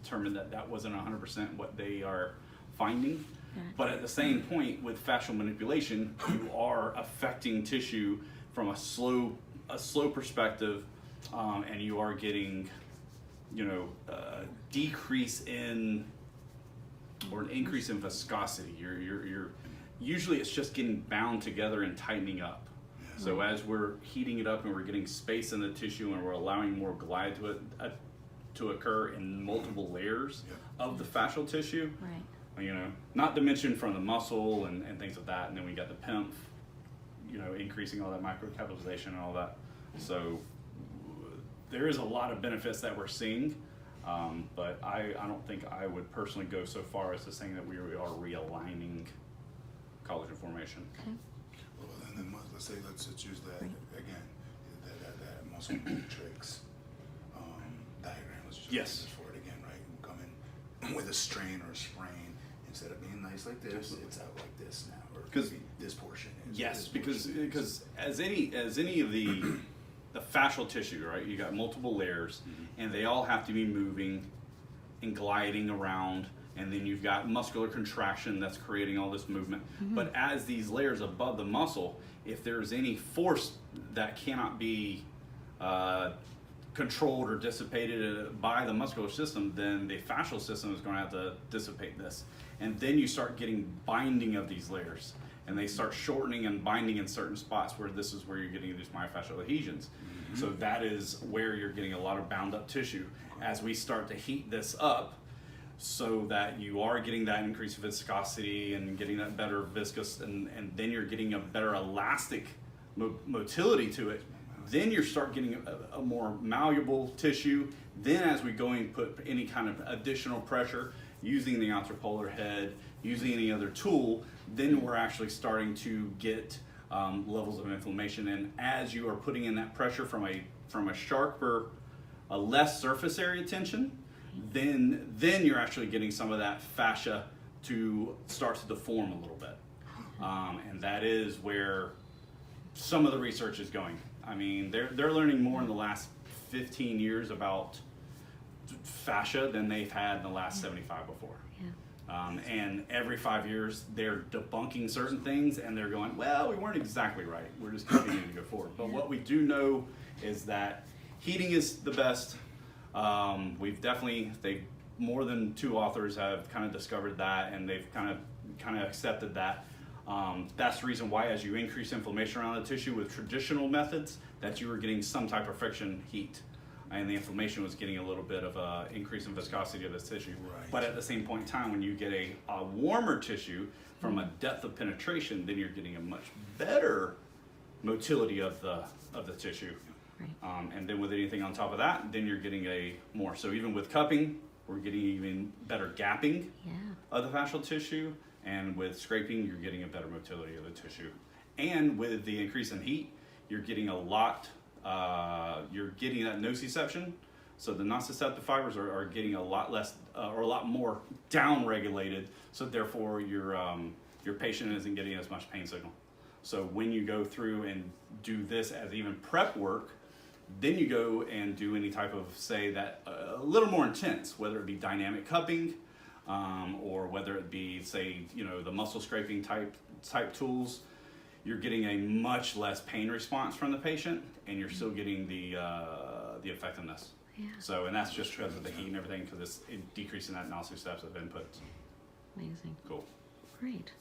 determined that that wasn't 100% what they are finding. Gotcha. But at the same point, with fascial manipulation, you are affecting tissue from a slow perspective, and you are getting, decrease in or an increase in viscosity. You're usually it's just getting bound together and tightening up. So as we're heating it up and we're getting space in the tissue and we're allowing more glide to occur in multiple layers of the fascial tissue, Right. Not to mention from the muscle and things like that, and then we got the PEMF, increasing all that microcapitalization and all that. So there is a lot of benefits that we're seeing, but I don't think I would personally go so far as to saying that we are realigning collagen formation. Okay. Well, and then let's use that again, that muscle matrix diagram. Let's just Yes. use it for it again, right? We come in with a strain or a sprain. Instead of being nice like this, it's out like this now, or 'Cause- this portion is. Yes, this portion is. because as any of the fascial tissue, right? You got multiple layers, and they all have to be moving and gliding around, and then you've got muscular contraction that's creating all this movement. But as these layers above the muscle, if there's any force that cannot be controlled or dissipated by the muscular system, then the fascial system is going to have to dissipate this. And then you start getting binding of these layers, and they start shortening and binding in certain spots where this is where you're getting these myofascial adhesions. So that is where you're getting a lot of bound up tissue. As we start to heat this up, so that you are getting that increased viscosity and getting that better viscous, and then you're getting a better elastic motility to it, then you start getting a more malleable tissue. Then as we go and put any kind of additional pressure, using the interpolar head, using any other tool, then we're actually starting to get levels of inflammation. And as you are putting in that pressure from a sharper, a less surface area tension, then you're actually getting some of that fascia to start to deform a little bit. And that is where some of the research is going. I mean, they're learning more in the last 15 years about fascia than they've had in the last 75 before. And every 5 years, they're debunking certain things, and they're going, well, we weren't exactly right. We're just continuing to go forward. But what we do know is that heating is the best. More than 2 authors have kind of discovered that, and they've kind of accepted that. That's the reason why, as you increase inflammation around the tissue with traditional methods, that you were getting some type of friction heat, and the inflammation was getting a little bit of a increase in viscosity of this tissue. Right. But at the same point in time, when you get a warmer tissue from a depth of penetration, then you're getting a much better motility of the tissue. Right. And then with anything on top of that, then you're getting a more. So even with cupping, we're getting even better gapping of the fascial tissue. And with scraping, you're getting a better motility of the tissue. And with the increase in heat, you're getting a lot, you're getting that nociception. So the nociceptive fibers are getting a lot less, or a lot more down-regulated. So therefore, your patient isn't getting as much pain signal. So when you go through and do this as even prep work, then you go and do any type of, say, that a little more intense, whether it be dynamic cupping, or whether it be, say, the muscle scraping type tools. You're getting a much less pain response from the patient, and you're still getting the effectiveness. So, and that's just because of the heat and everything, because it's decreasing that nociceptive input. Amazing. Cool. Great.